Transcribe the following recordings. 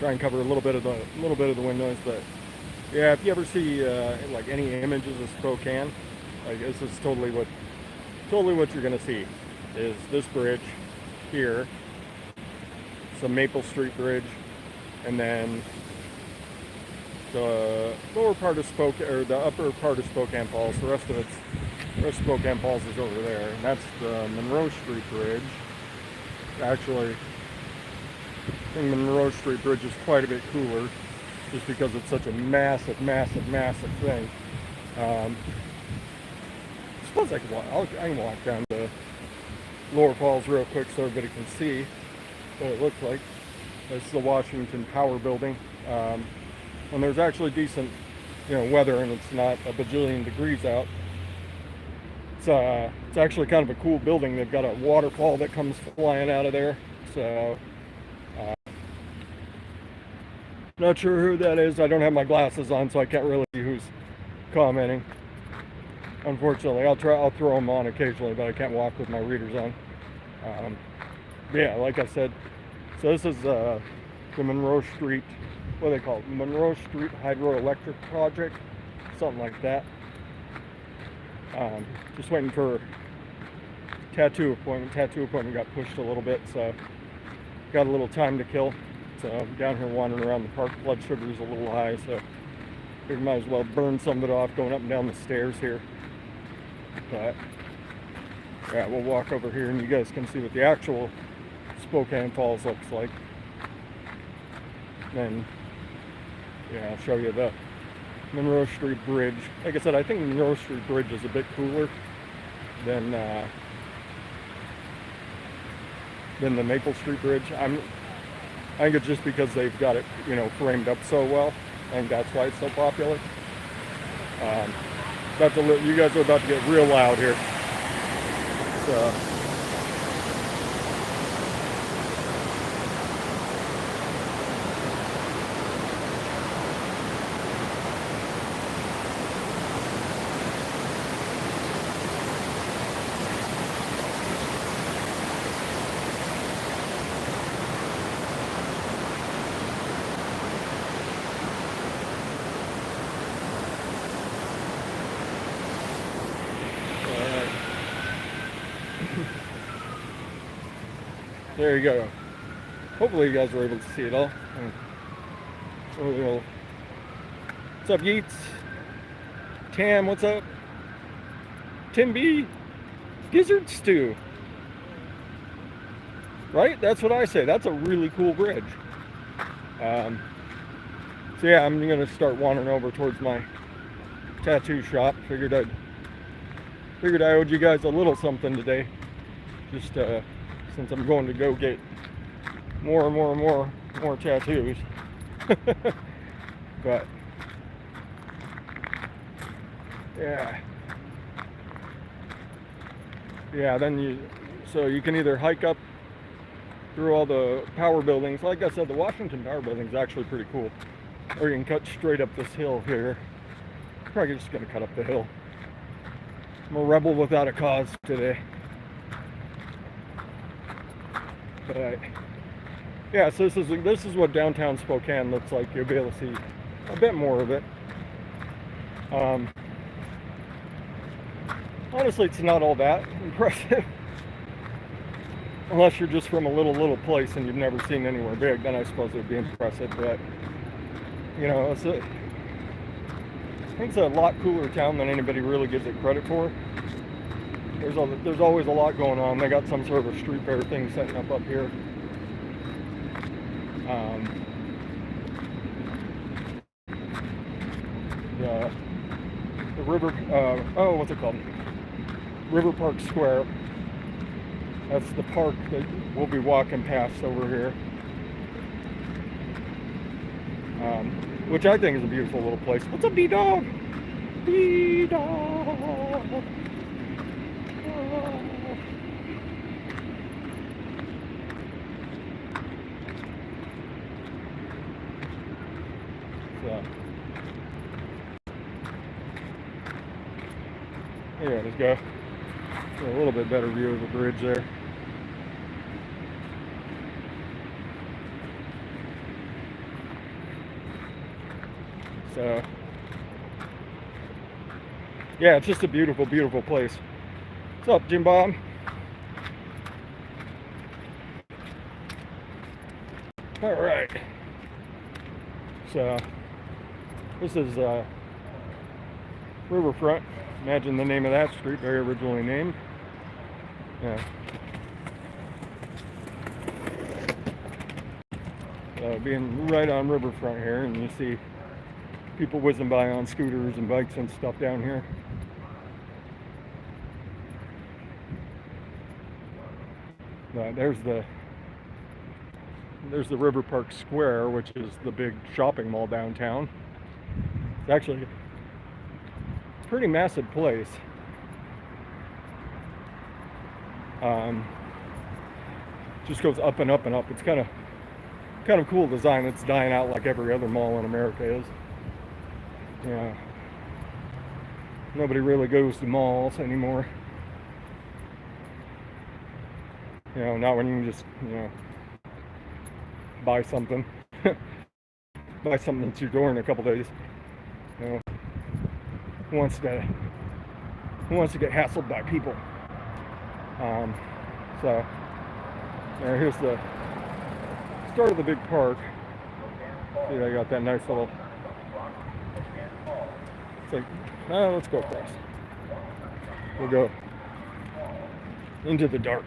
try and cover a little bit of the wind noise. But yeah, if you ever see like any images of Spokane, like this is totally what you're gonna see is this bridge here. It's a Maple Street Bridge, and then the lower part of Spokane, or the upper part of Spokane Falls. The rest of Spokane Falls is over there, and that's the Monroe Street Bridge. Actually, I think the Monroe Street Bridge is quite a bit cooler, just because it's such a massive thing. I suppose I can walk down to Lower Falls real quick so everybody can see what it looks like. This is the Washington Power Building. When there's actually decent, weather and it's not a bajillion degrees out, it's actually kind of a cool building. They've got a waterfall that comes flying out of there. So, not sure who that is. I don't have my glasses on, so I can't really see who's commenting. Unfortunately, I'll throw them on occasionally, but I can't walk with my readers on. Yeah, like I said, so this is the Monroe Street, what do they call it? Monroe Street Hydroelectric Project, something like that. Just waiting for tattoo appointment. Tattoo appointment got pushed a little bit, so got a little time to kill. So I'm down here wandering around the park. Blood sugar is a little high, so we might as well burn some of it off going up and down the stairs here. But yeah, we'll walk over here and you guys can see what the actual Spokane Falls looks like. Then yeah, I'll show you the Monroe Street Bridge. Like I said, I think the Monroe Street Bridge is a bit cooler than the Maple Street Bridge. I think it's just because they've got it, framed up so well. I think that's why it's so popular. You guys are about to get real loud here. So. There you go. Hopefully you guys were able to see it all. What's up, Yeats? Tam, what's up? Tim B. Gizzard Stew. Right? That's what I say. That's a really cool bridge. So yeah, I'm gonna start wandering over towards my tattoo shop. Figured I owed you guys a little something today. Just since I'm going to go get more tattoos. But yeah, then you can either hike up through all the power buildings. Like I said, the Washington Power Building is actually pretty cool. Or you can cut straight up this hill here. I'm probably just gonna cut up the hill. I'm a rebel without a cause today. But yeah, so this is what downtown Spokane looks like. You'll be able to see a bit more of it. Honestly, it's not all that impressive. Unless you're just from a little place and you've never seen anywhere big, then I suppose it would be impressive. But I think it's a lot cooler town than anybody really gives it credit for. There's always a lot going on. They got some sort of a street fair thing setting up here. The river, what's it called? River Park Square. That's the park that we'll be walking past over here. Which I think is a beautiful little place. What's up, D-Dog? D-Dog! Here, let's go. Get a little bit better view of the bridge there. So yeah, it's just a beautiful, beautiful place. What's up, Jim Bob? All right. So this is Riverfront. Imagine the name of that street, very originally named. Yeah. Being right on Riverfront here, and you see people whizzing by on scooters and bikes and stuff down here. There's the River Park Square, which is the big shopping mall downtown. It's actually a pretty massive place. Just goes up and up and up. It's kind of cool design. It's dying out like every other mall in America is. Yeah. Nobody really goes to malls anymore. You know, not when you can just, buy something. Buy something at your door in a couple days. You know, who wants to get hassled by people? So here's the start of the big park. See, I got that nice little. It's like, let's go across. We'll go into the dark,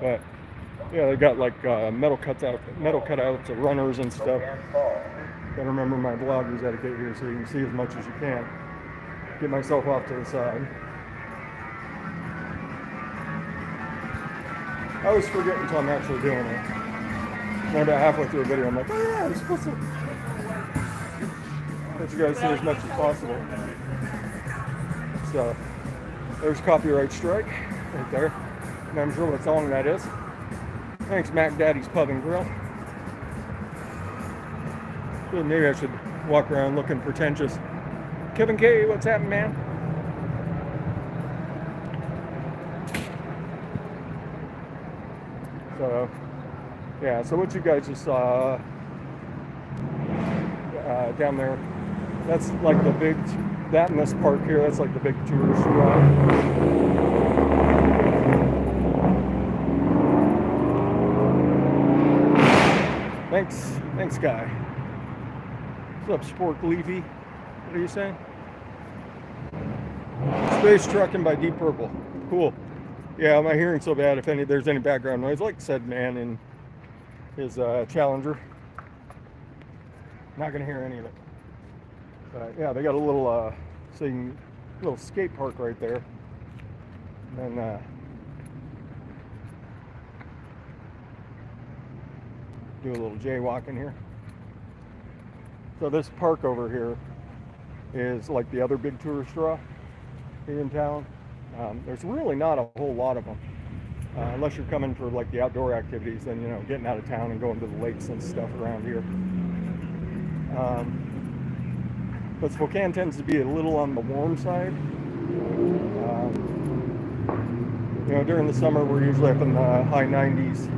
but yeah, they got like metal cutouts of runners and stuff. Gotta remember my vlogger's etiquette here, so you can see as much as you can. Get myself off to the side. I always forget until I'm actually doing it. And about halfway through a video, I'm like, oh yeah, I'm supposed to let you guys see as much as possible. So, there's Copyright Strike right there. And I'm sure what song that is. Thanks, Mac Daddy's Pub and Grill. So maybe I should walk around looking pretentious. Kevin K, what's happening, man? So, yeah, so what you guys just saw down there, that's like the big, that in this park here, that's like the big tourist spot. Thanks, guy. What's up, Spork Levy? What are you saying? Space Trucking by Deep Purple. Cool. Yeah, my hearing's so bad. If there's any background noise, like said man in his Challenger, not gonna hear any of it. But yeah, they got a little little skate park right there, and then do a little jaywalking here. So this park over here is like the other big tourist draw here in town. There's really not a whole lot of them, unless you're coming for like the outdoor activities, then getting out of town and going to the lakes and stuff around here. But Spokane tends to be a little on the warm side. During the summer we're usually up in the high 90s.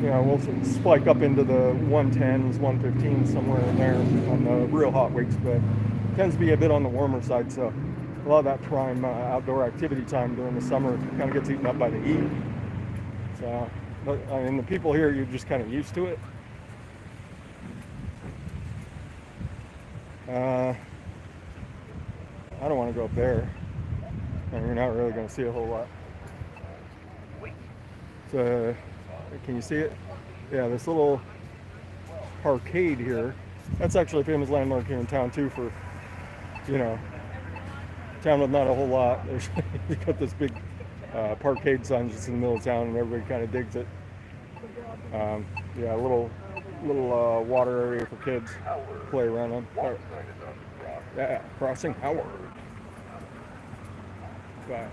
We'll spike up into the 110s, 115s, somewhere in there on the real hot weeks, but it tends to be a bit on the warmer side, so a lot of that prime outdoor activity time during the summer kind of gets eaten up by the heat. So, but I mean, the people here, you're just kind of used to it. I don't want to go up there, and you're not really going to see a whole lot. So, can you see it? Yeah, this little parkade here. That's actually a famous landmark here in town too for, town with not a whole lot. There's you got this big parkade sign just in the middle of town, and everybody kind of digs it. Yeah, a little water area for kids to play around on. Yeah, crossing Howard. Bye.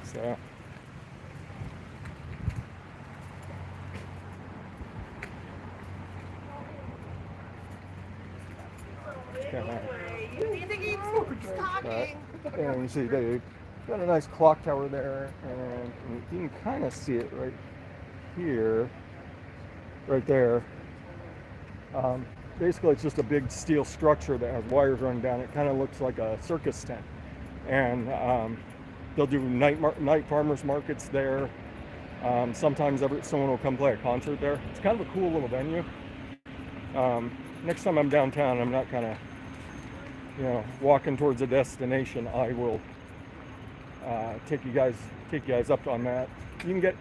So And you see they got a nice clock tower there, and you can kind of see it right here, right there. Basically, it's just a big steel structure that has wires running down. It kind of looks like a circus tent, and they'll do night farmers markets there. Sometimes someone will come play a concert there. It's kind of a cool little venue. Next time I'm downtown, I'm not kind of, walking towards a destination. I will take you guys up on that. You can get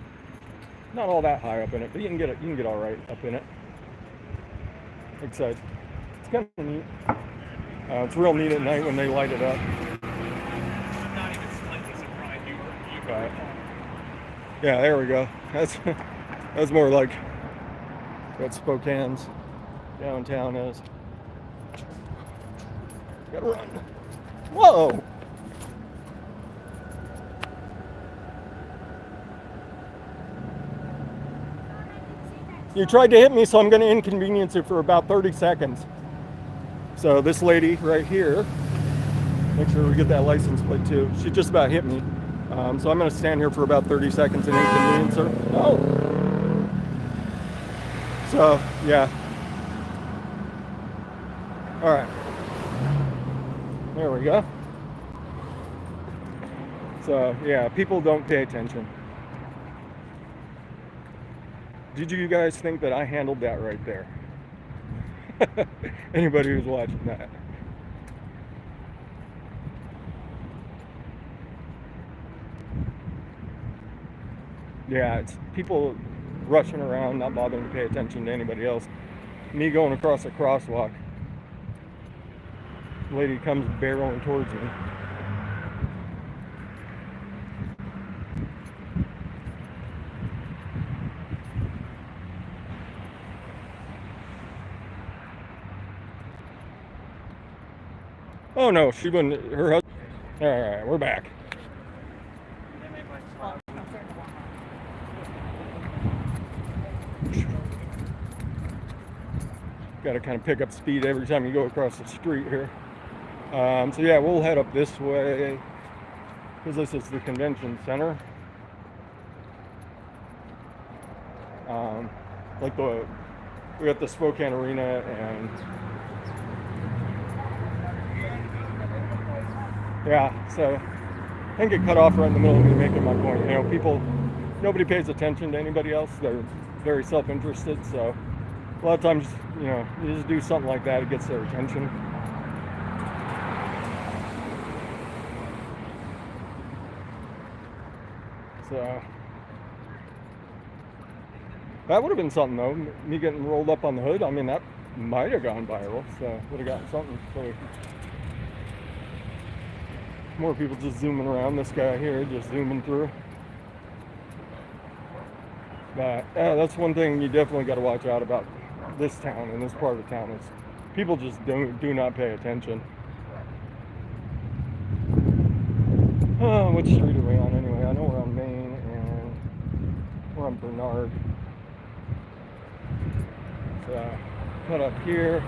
not all that high up in it, but you can get all right up in it. Like I said, it's kind of neat. It's real neat at night when they light it up. I'm not even slightly surprised you Right. Yeah, there we go. That's more like what Spokane's downtown is. Gotta run. Whoa! You tried to hit me, so I'm going to inconvenience you for about 30 seconds. So this lady right here, make sure we get that license plate too. She just about hit me. So I'm going to stand here for about 30 seconds and inconvenience her. Oh! So, yeah. All right. There we go. So, yeah, people don't pay attention. Did you guys think that I handled that right there? Anybody who's watching that. Yeah, it's people rushing around, not bothering to pay attention to anybody else. Me going across a crosswalk. Lady comes barreling towards me. Oh no, she wouldn't. Her husband. All right, we're back. Got to kind of pick up speed every time you go across the street here. So yeah, we'll head up this way because this is the convention center. We got the Spokane Arena, and yeah, so I think it cut off right in the middle of me making my point. Nobody pays attention to anybody else. They're very self-interested, so a lot of times, you just do something like that, it gets their attention. So that would have been something though, me getting rolled up on the hood. I mean, that might have gone viral, so would have gotten something. So more people just zooming around. This guy here just zooming through. But that's one thing you definitely got to watch out about this town and this part of town is people just do not pay attention. Which street are we on anyway? I know we're on Main and we're on Bernard. So cut up here.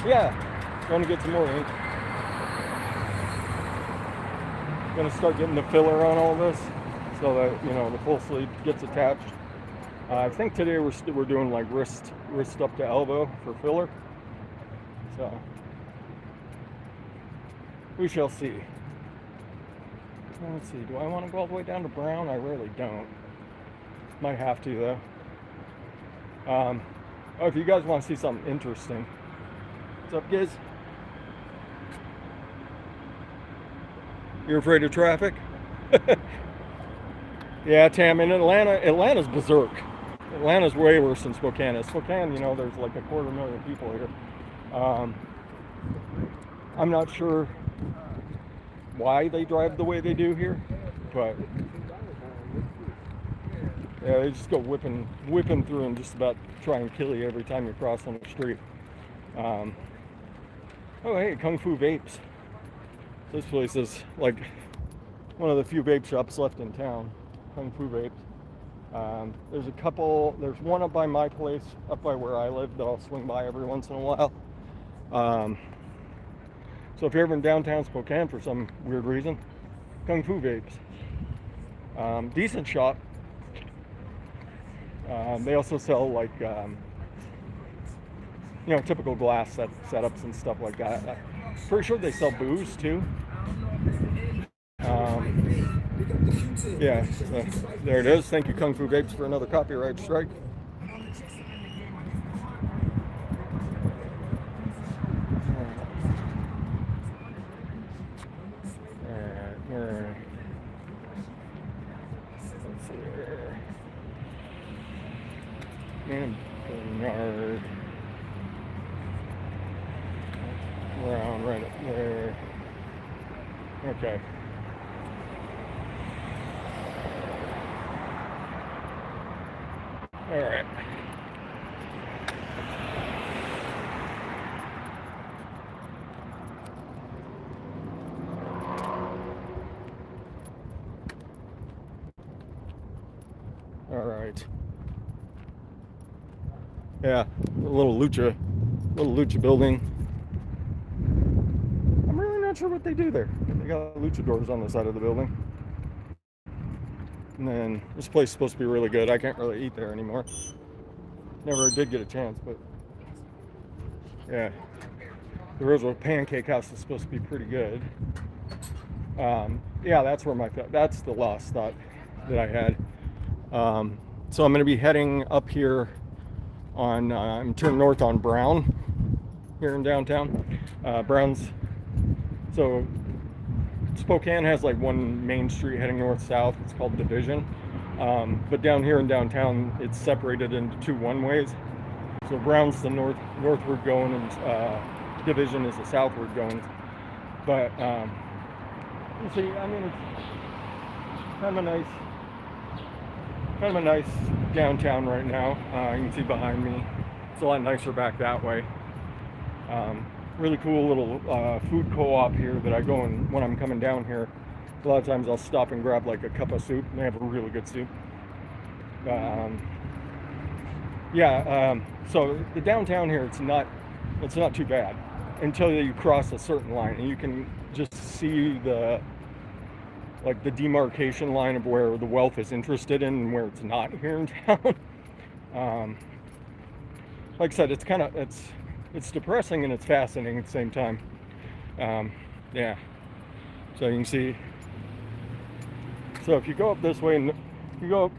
Yeah, going to get some more ink. Going to start getting the filler on all this so that the full sleeve gets attached. I think today we're doing like wrist up to elbow for filler. So we shall see. Let's see. Do I want to go all the way down to brown? I really don't. Might have to though. If you guys want to see something interesting, what's up, guys? You're afraid of traffic? Yeah, Tam, in Atlanta's berserk. Atlanta's way worse than Spokane is. Spokane, there's like 250,000 people here. I'm not sure why they drive the way they do here, but yeah, they just go whipping through and just about try and kill you every time you cross on the street. Oh, hey, Kung Fu Vapes. This place is like one of the few vape shops left in town. Kung Fu Vapes. There's a couple. There's one up by my place, up by where I live, that I'll swing by every once in a while. So if you're ever in downtown Spokane for some weird reason, Kung Fu Vapes. Decent shop. They also sell like, typical glass setups and stuff like that. I'm pretty sure they sell booze too. Yeah, so there it is. Thank you, Kung Fu Vapes, for another copyright strike. Let's see here. And Bernard. Around right up there. Okay. All right. All right. Yeah, a little lucha building. I'm really not sure what they do there. They got luchadors on the side of the building. And then this place is supposed to be really good. I can't really eat there anymore. Never did get a chance, but yeah. The Roosevelt Pancake House is supposed to be pretty good. Yeah, that's the lost thought that I had. So I'm going to be heading up here on, I'm turning north on Brown here in downtown. So Spokane has like one main street heading north-south. It's called Division. But down here in downtown, it's separated into two one-ways. So Brown's the northward going, and Division is the southward going. But you see, I mean, it's kind of a nice downtown right now. You can see behind me, it's a lot nicer back that way. Really cool little food co-op here that I go in when I'm coming down here. A lot of times I'll stop and grab like a cup of soup, and they have a really good soup. So the downtown here, it's not too bad until you cross a certain line, and you can just see the demarcation line of where the wealth is interested in and where it's not here in town. Like I said, it's depressing and it's fascinating at the same time. Yeah. So you can see. So if you go up this way and you go up,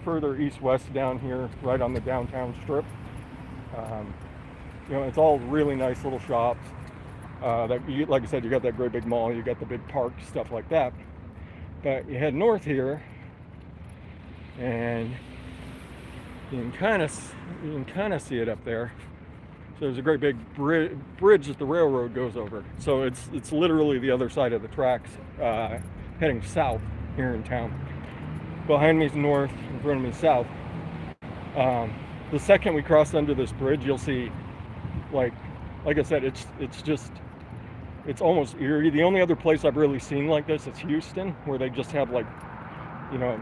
further east-west down here, right on the downtown strip, it's all really nice little shops. Like I said, you got that great big mall, you got the big park, stuff like that. But you head north here, and you can kind of see it up there. So there's a great big bridge that the railroad goes over. So it's literally the other side of the tracks, heading south here in town. Behind me is north, in front of me is south. The second we cross under this bridge, you'll see, like I said, it's almost eerie. The only other place I've really seen like this is Houston, where they just have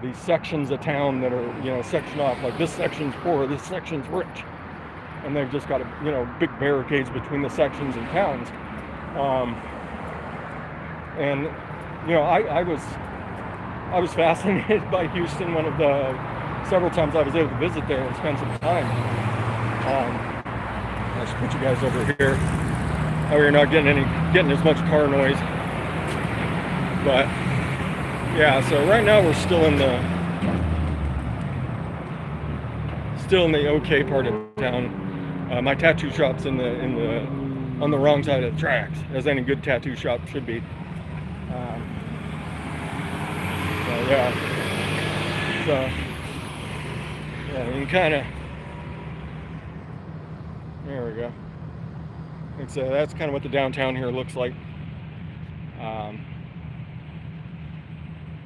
these sections of town that are, sectioned off. Like this section's poor, this section's rich, and they've just got big barricades between the sections and towns. I was fascinated by Houston. One of the several times I was able to visit there and spend some time. I'll just put you guys over here. We're not getting as much car noise, but yeah. So right now we're still in the okay part of town. My tattoo shop's on the wrong side of the tracks, as any good tattoo shop should be. You can kind of. There we go. So that's kind of what the downtown here looks like.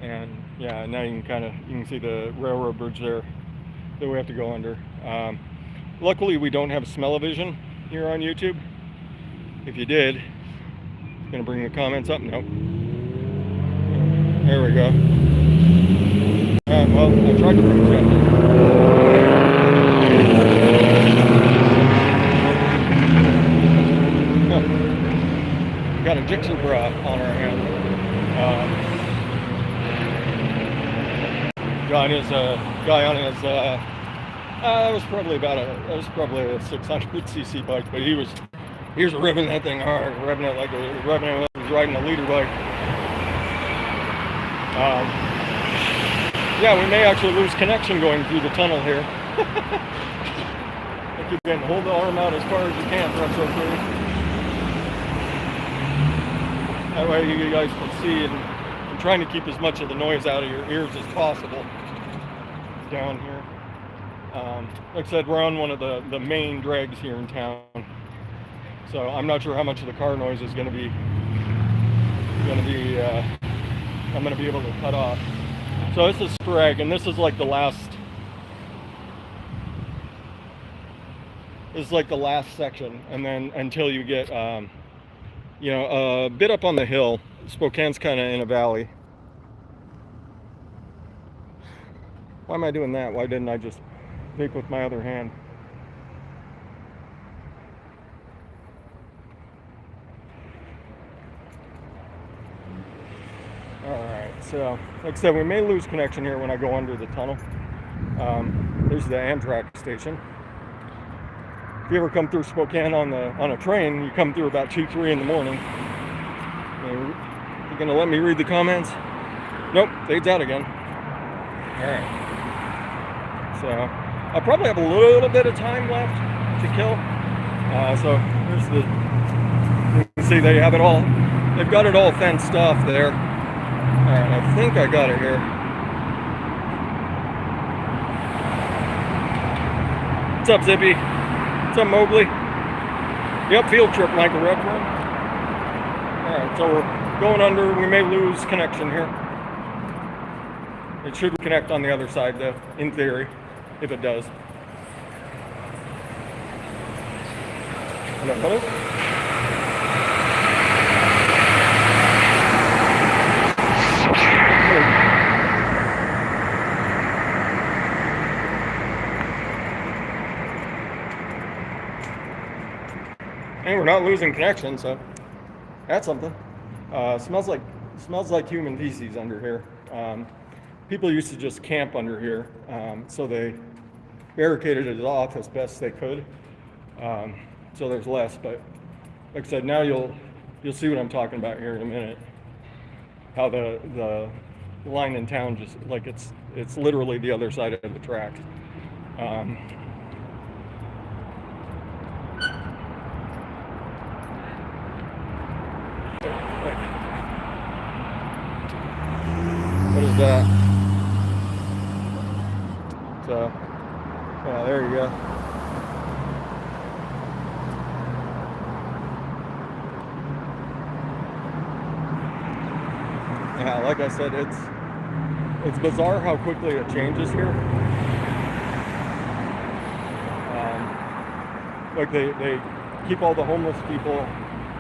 And yeah, now you can see the railroad bridge there that we have to go under. Luckily, we don't have smell-o-vision here on YouTube. If you did, it's gonna bring the comments up. Nope. There we go. Well, I tried to project it. Got a jigsaw bra on our hand. Guy on his that was probably a 600cc bike, but he was revving that thing hard, revving it like he was riding a leader bike. Yeah, we may actually lose connection going through the tunnel here. I keep getting hold the arm out as far as you can, fresh03. That way you guys can see, and I'm trying to keep as much of the noise out of your ears as possible down here. Like I said, we're on one of the main drags here in town, so I'm not sure how much of the car noise is going to be I'm going to be able to cut off. So this is Sprague, and this is like the last. This is like the last section, and then until you get you know, a bit up on the hill. Spokane's kind of in a valley. Why am I doing that? Why didn't I just vape with my other hand? Alright, so like I said, we may lose connection here when I go under the tunnel. There's the Amtrak station. If you ever come through Spokane on a train, you come through about 2-3 in the morning. You're gonna let me read the comments? Nope, fades out again. Alright. So I probably have a little bit of time left to kill. So here's you can see they have it all. They've got it all fenced off there. Alright, I think I got it here. What's up, Zippy? What's up, Mowgli? Yep, field trip, Michael Redford. Alright, so we're going under. We may lose connection here. It should reconnect on the other side, though, in theory, if it does. Hello? And we're not losing connection, so that's something. Smells like human feces under here. People used to just camp under here, so they barricaded it off as best they could. So there's less, but like I said, now you'll see what I'm talking about here in a minute. How the line in town just like it's literally the other side of the tracks. What is that? So, yeah, there you go. Yeah, like I said, it's bizarre how quickly it changes here. Like they keep all the homeless people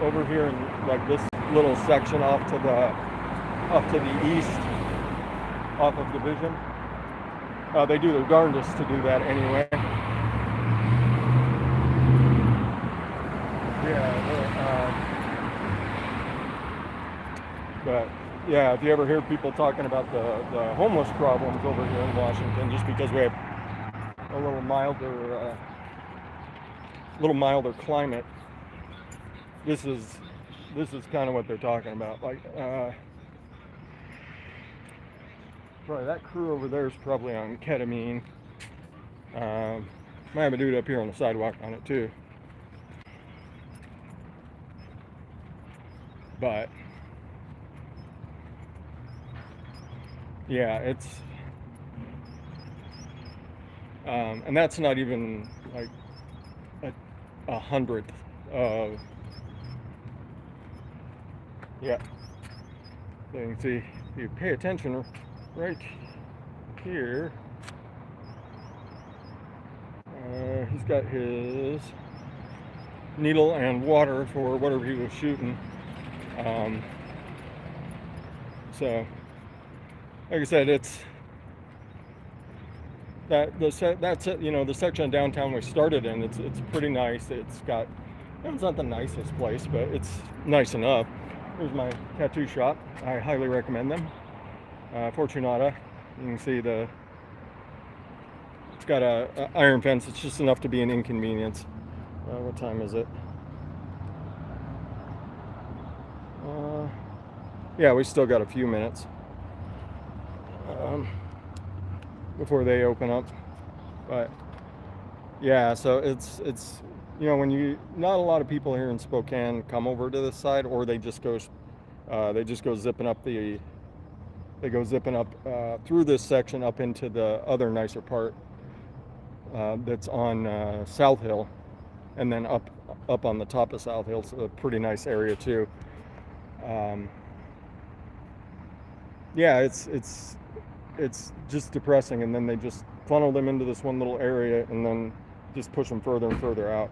over here in like this little section off to the east, off of Division. They do their darndest to do that anyway. But yeah, if you ever hear people talking about the homeless problems over here in Washington, just because we have a little milder climate, this is kind of what they're talking about. Like, probably that crew over there is probably on ketamine. Might have a dude up here on the sidewalk on it too. But yeah, it's and that's not even like a hundredth of, yeah. So you can see, if you pay attention right here, he's got his needle and water for whatever he was shooting. So like I said, that's it. You know, the section of downtown we started in, it's pretty nice. It's not the nicest place, but it's nice enough. Here's my tattoo shop. I highly recommend them. Fortunata. You can see it's got a iron fence. It's just enough to be an inconvenience. What time is it? Yeah, we still got a few minutes before they open up. But yeah, so it's you know, not a lot of people here in Spokane come over to this side, or they just go zipping up through this section up into the other nicer part that's on South Hill, and then up on the top of South Hill. It's a pretty nice area too. Yeah, it's just depressing, and then they just funnel them into this one little area and then just push them further and further out.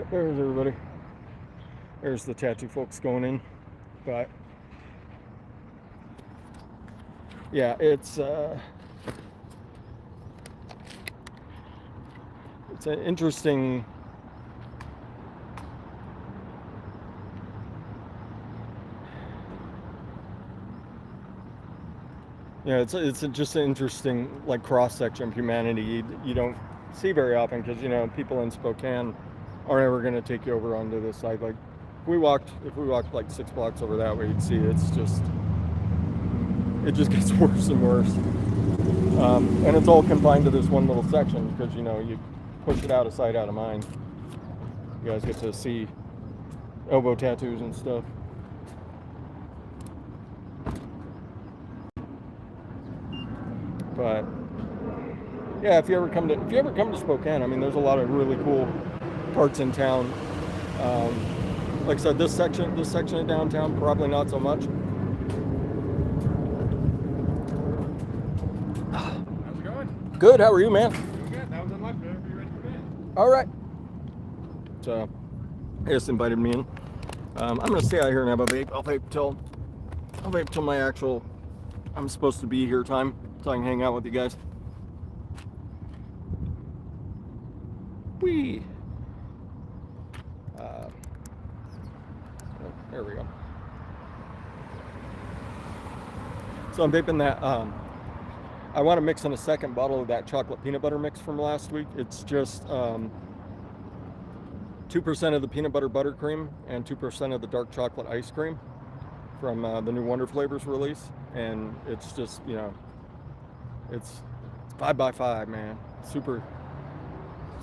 There's everybody. There's the tattoo folks going in. But yeah, it's an interesting it's just an interesting like cross section of humanity you don't see very often, because you know, people in Spokane aren't ever going to take you over onto this side. Like if we walked like 6 blocks over that way, you'd see it just gets worse and worse. And it's all confined to this one little section, because you know, you push it out of sight, out of mind. You guys get to see elbow tattoos and stuff. But yeah, if you ever come to Spokane, I mean, there's a lot of really cool parts in town. Like I said, this section of downtown, probably not so much. How's it going? Good. How are you, man? Doing good. That was unlocked. Whenever you're ready for bed. All right. So, he just invited me in. I'm gonna stay out here and have a vape. I'll vape till my actual I'm supposed to be here time, so I can hang out with you guys. Whee! There we go. So I'm vaping that. I want to mix in a second bottle of that chocolate peanut butter mix from last week. It's just 2% of the peanut butter buttercream and 2% of the dark chocolate ice cream from the new Wonder Flavors release. And it's just, you know, it's 5x5, man. Super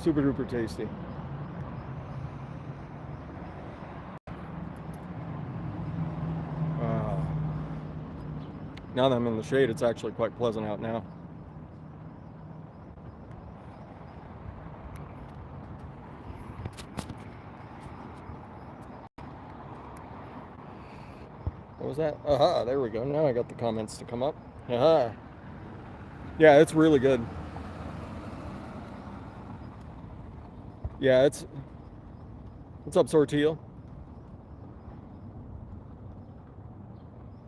duper tasty. Now that I'm in the shade, it's actually quite pleasant out now. What was that? Aha, there we go. Now I got the comments to come up. Aha. Yeah, it's really good. Yeah, what's up, Sortil?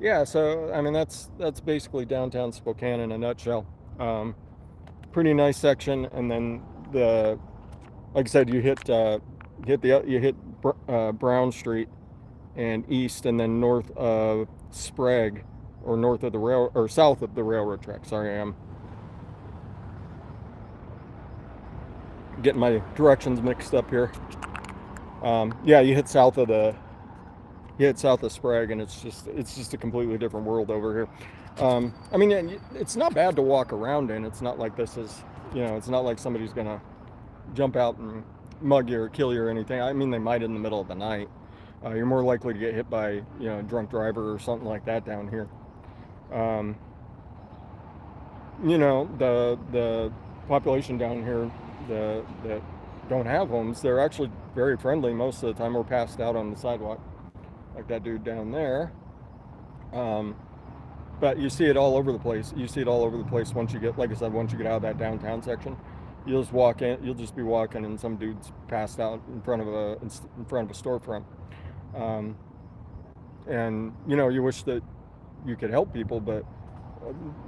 Yeah, so I mean, that's basically downtown Spokane in a nutshell. Pretty nice section, and then like I said, you hit Brown Street and east, and then north of Sprague, or north of or south of the railroad track. Sorry, I'm getting my directions mixed up here. Yeah, you hit south of Sprague, and it's just a completely different world over here. I mean, it's not bad to walk around in. It's not like this is, you know, it's not like somebody's gonna jump out and mug you or kill you or anything. I mean, they might in the middle of the night. You're more likely to get hit by, you know, a drunk driver or something like that down here. You know, the population down here that don't have homes, they're actually very friendly most of the time. We're passed out on the sidewalk, like that dude down there. But you see it all over the place. Once you get, like I said, once you get out of that downtown section. You'll just be walking, and some dude's passed out in front of a storefront. And you know, you wish that you could help people, but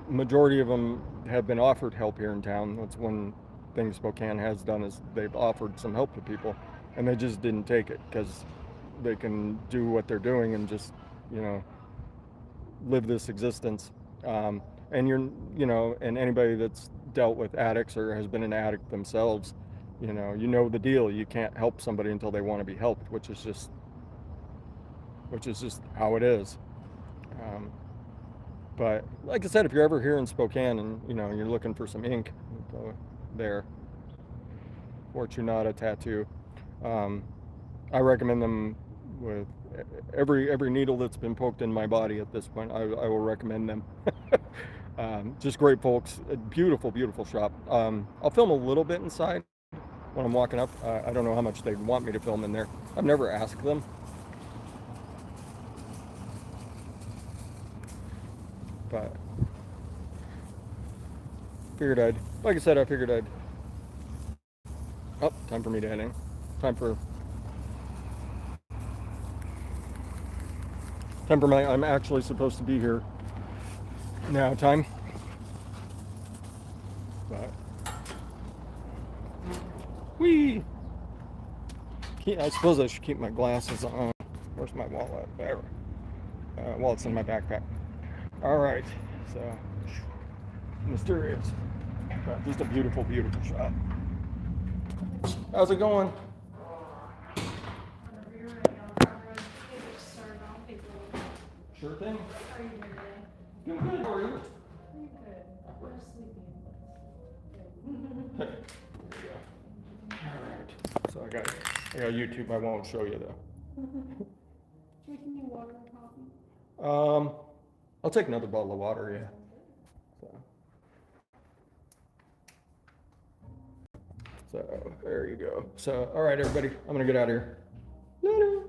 majority of them have been offered help here in town. That's one thing Spokane has done is they've offered some help to people, and they just didn't take it because they can do what they're doing and just, you know, live this existence. And and anybody that's dealt with addicts or has been an addict themselves, you know the deal. You can't help somebody until they want to be helped, which is just how it is. But like I said, if you're ever here in Spokane and you're looking for some ink, go there. Fortunata Tattoo. I recommend them with every needle that's been poked in my body at this point. I will recommend them. Just great folks. A beautiful, beautiful shop. I'll film a little bit inside when I'm walking up. I don't know how much they'd want me to film in there. I've never asked them. But like I said, I figured I'd. Oh, time for me to head in. I'm actually supposed to be here now. But I suppose I should keep my glasses on. Where's my wallet? There. Wallet's in my backpack. All right. So mysterious. Just a beautiful, beautiful shot. How's it going? Sure thing. How are you doing today? Doing good. How are you? Pretty good. We're sleeping. All right. So I got YouTube. I won't show you though. Drinking you water or coffee? I'll take another bottle of water. Yeah. So there you go. So all right, everybody. I'm gonna get out of here. No.